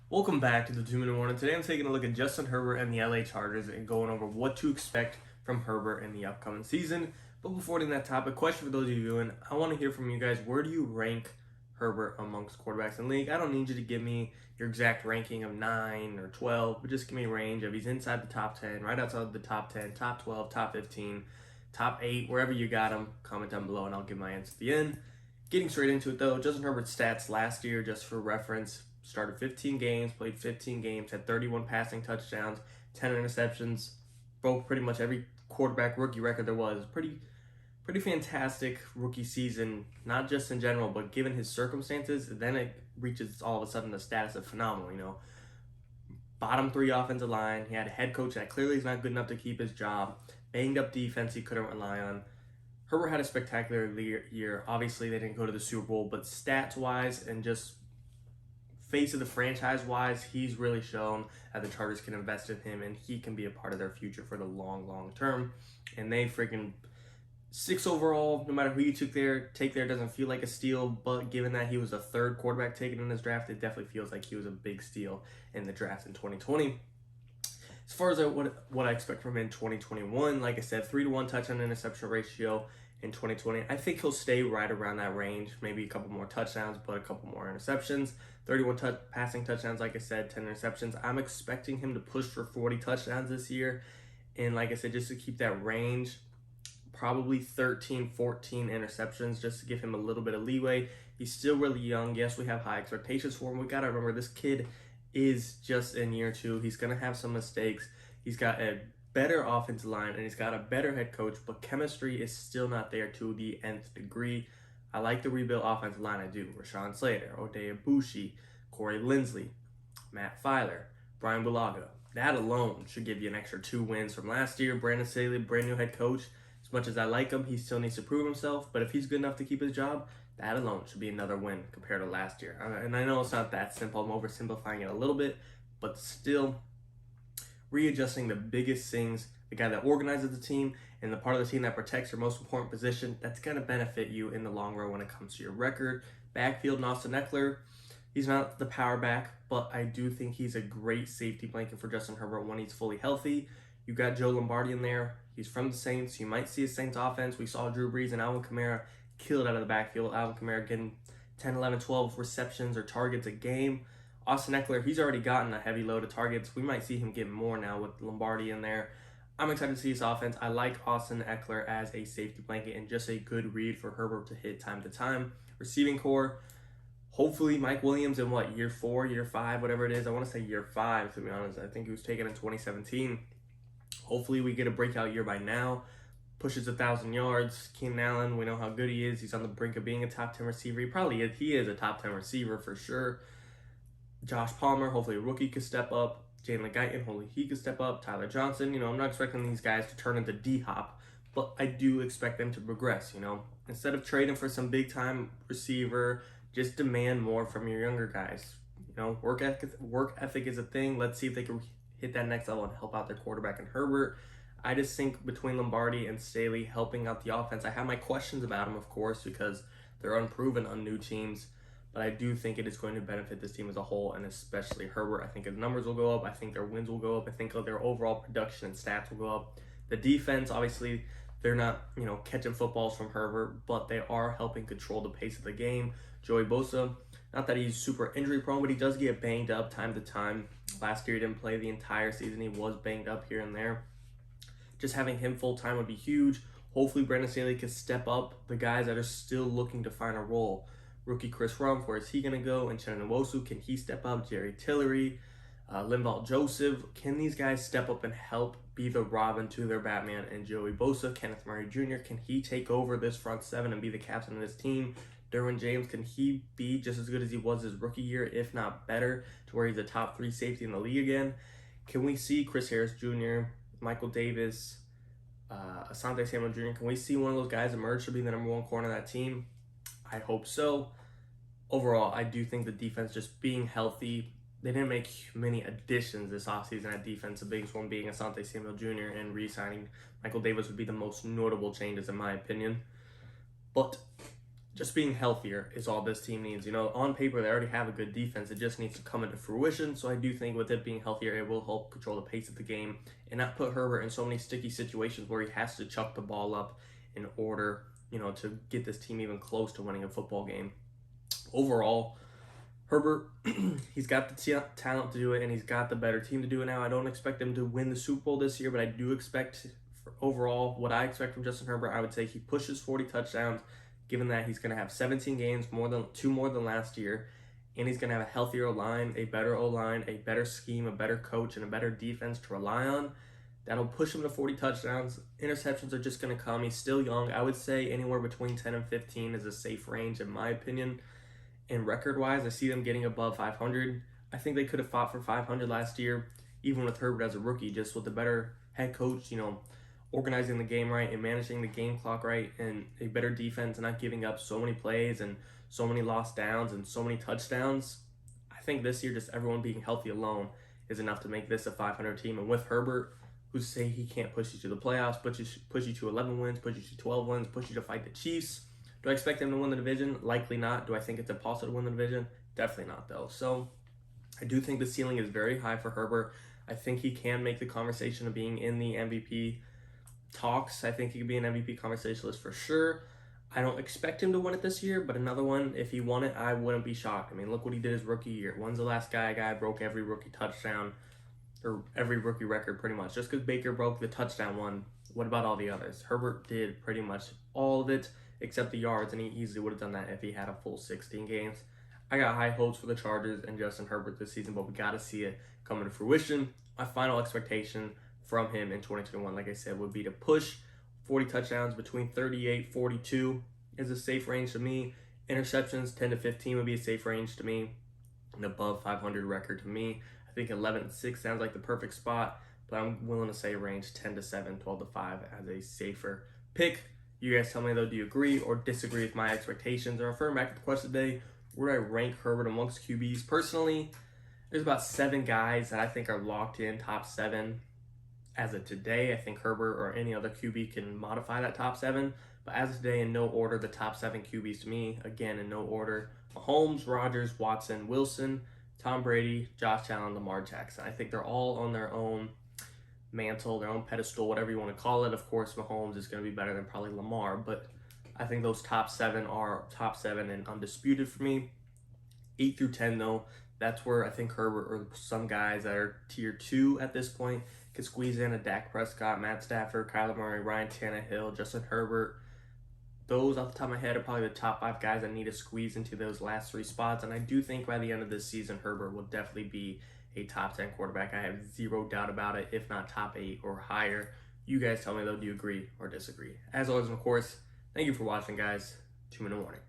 Welcome back to the 2 Minute Warning. Today I'm taking a look at Justin Herbert and the LA Chargers and going over what to expect from Herbert in the upcoming season. But before getting that topic, question for those of you viewing, I want to hear from you guys. Where do you rank Herbert amongst quarterbacks in the league? I don't need you to give me your exact ranking of 9 or 12, but just give me a range of he's inside the top 10, right outside the top 10, top 12, top 15, top 8, wherever you got him. Comment down below and I'll give my answer at the end. Getting straight into it though, Justin Herbert's stats last year, just for reference, started 15 games, played 15 games, had 31 passing touchdowns, 10 interceptions, broke pretty much every quarterback rookie record there was. Pretty fantastic rookie season, not just in general, but given his circumstances, then it reaches all of a sudden the status of phenomenal. Bottom 3 offensive line. He had a head coach that clearly is not good enough to keep his job. Banged up defense he couldn't rely on. Herbert had a spectacular year. Obviously, they didn't go to the Super Bowl, but stats-wise and just face of the franchise-wise, he's really shown that the Chargers can invest in him and he can be a part of their future for the long term. And they freaking 6 overall, no matter who you take there doesn't feel like a steal, but given that he was the 3rd quarterback taken in this draft, it definitely feels like he was a big steal in the draft in 2020. As far as what I expect from him in 2021, like I said, 3-to-1 touchdown interception ratio in 2020. I think he'll stay right around that range, maybe a couple more touchdowns, but a couple more interceptions. 31 passing touchdowns, like I said, 10 interceptions. I'm expecting him to push for 40 touchdowns this year. And like I said, just to keep that range, probably 13, 14 interceptions, just to give him a little bit of leeway. He's still really young. Yes, we have high expectations for him. We got to remember this kid is just in year 2. He's going to have some mistakes. He's got a better offensive line and he's got a better head coach, but chemistry is still not there to the nth degree. I like the rebuilt offensive line. I do. Rashawn Slater, Oday Abushi, Corey Linsley, Matt Filer, Brian Bulaga. That alone should give you an extra 2 wins from last year. Brandon Staley, brand new head coach. As much as I like him, he still needs to prove himself, but if he's good enough to keep his job, that alone should be another win compared to last year. And I know it's not that simple. I'm oversimplifying it a little bit, but still readjusting the biggest things, the guy that organizes the team and the part of the team that protects your most important position, that's going to benefit you in the long run when it comes to your record. Backfield and Austin Eckler, he's not the power back, but I do think he's a great safety blanket for Justin Herbert when he's fully healthy. You got Joe Lombardi in there. He's from the Saints. You might see a Saints offense. We saw Drew Brees and Alvin Kamara killed out of the backfield. Alvin Kamara getting 10, 11, 12 receptions or targets a game. Austin Eckler, he's already gotten a heavy load of targets. We might see him get more now with Lombardi in there. I'm excited to see his offense. I like Austin Eckler as a safety blanket and just a good read for Herbert to hit time to time. Receiving core, hopefully Mike Williams in year 4, year 5, whatever it is. I want to say year 5, to be honest. I think he was taken in 2017. Hopefully we get a breakout year by now. Pushes 1,000 yards. Keenan Allen, we know how good he is. He's on the brink of being a top 10 receiver. He is a top 10 receiver for sure. Josh Palmer, hopefully a rookie could step up. Jalen Guyton, hopefully he could step up. Tyler Johnson, I'm not expecting these guys to turn into D-Hop, but I do expect them to progress, Instead of trading for some big-time receiver, just demand more from your younger guys. Work ethic is a thing. Let's see if they can hit that next level and help out their quarterback in Herbert. I just think between Lombardi and Staley helping out the offense, I have my questions about them, of course, because they're unproven on new teams. But I do think it is going to benefit this team as a whole, and especially Herbert. I think his numbers will go up. I think their wins will go up. I think their overall production and stats will go up. The defense, obviously, they're not, catching footballs from Herbert, but they are helping control the pace of the game. Joey Bosa, not that he's super injury prone, but he does get banged up time to time. Last year, he didn't play the entire season. He was banged up here and there. Just having him full-time would be huge. Hopefully, Brandon Staley can step up the guys that are still looking to find a role. Rookie Chris Rumph, where is he going to go? And Chenna Nwosu, can he step up? Jerry Tillery, Linval Joseph, can these guys step up and help be the Robin to their Batman? And Joey Bosa, Kenneth Murray Jr., can he take over this front 7 and be the captain of this team? Derwin James, can he be just as good as he was his rookie year, if not better, to where he's a top 3 safety in the league again? Can we see Chris Harris Jr., Michael Davis, Asante Samuel Jr., can we see one of those guys emerge to be the number 1 corner of that team? I hope so. Overall, I do think the defense just being healthy, they didn't make many additions this offseason at defense, the biggest one being Asante Samuel Jr. and re-signing Michael Davis would be the most notable changes in my opinion. But just being healthier is all this team needs. On paper, they already have a good defense. It just needs to come into fruition. So I do think with it being healthier, it will help control the pace of the game and not put Herbert in so many sticky situations where he has to chuck the ball up in order, to get this team even close to winning a football game. Overall, Herbert, he's got the talent to do it, and he's got the better team to do it now. I don't expect him to win the Super Bowl this year, but I do expect, overall, what I expect from Justin Herbert, I would say he pushes 40 touchdowns, given that he's going to have 17 games, two more than last year, and he's going to have a healthier O-line, a better O-line, a better scheme, a better coach, and a better defense to rely on. That'll push him to 40 touchdowns. Interceptions are just going to come. He's still young. I would say anywhere between 10 and 15 is a safe range, in my opinion. And record-wise, I see them getting above 500. I think they could have fought for 500 last year, even with Herbert as a rookie, just with a better head coach, organizing the game right and managing the game clock right, and a better defense and not giving up so many plays and so many lost downs and so many touchdowns. I think this year just everyone being healthy alone is enough to make this a 500 team. And with Herbert, who say he can't push you to the playoffs, push you to 11 wins, push you to 12 wins, push you to fight the Chiefs. Do I expect him to win the division? Likely not. Do I think it's impossible to win the division? Definitely not, though. So I do think the ceiling is very high for Herbert. I think he can make the conversation of being in the MVP talks. I think he could be an MVP conversationalist for sure. I don't expect him to win it this year, but another one, if he won it, I wouldn't be shocked. I mean, look what he did his rookie year. When's the last guy broke every rookie touchdown or every rookie record pretty much? Just because Baker broke the touchdown one, what about all the others? Herbert did pretty much all of it except the yards, and he easily would have done that if he had a full 16 games. I got high hopes for the Chargers and Justin Herbert this season, but we got to see it come into fruition. My final expectation from him in 2021, like I said, would be to push 40 touchdowns. Between 38, 42 is a safe range to me. Interceptions, 10 to 15 would be a safe range to me. An above 500 record to me. I think 11-6 sounds like the perfect spot, but I'm willing to say range 10 to 7, 12 to 5 as a safer pick. You guys tell me though, do you agree or disagree with my expectations? Or referring back to the question today, where do I rank Herbert amongst QBs? Personally, there's about 7 guys that I think are locked in top 7 as of today. I think Herbert or any other QB can modify that top 7. But as of today, in no order, the top 7 QBs to me, again, in no order: Mahomes, Rodgers, Watson, Wilson, Tom Brady, Josh Allen, Lamar Jackson. I think they're all on their own mantle, their own pedestal, whatever you want to call it. Of course, Mahomes is going to be better than probably Lamar, but I think those top 7 are top 7 and undisputed for me. 8 through 10, though, that's where I think Herbert or some guys that are tier 2 at this point could squeeze in: a Dak Prescott, Matt Stafford, Kyler Murray, Ryan Tannehill, Justin Herbert. Those, off the top of my head, are probably the top 5 guys that need to squeeze into those last 3 spots. And I do think by the end of this season, Herbert will definitely be a top 10 quarterback. I have zero doubt about it, if not top 8 or higher. You guys tell me though, do you agree or disagree? As always, and of course, thank you for watching, guys. 2-minute warning.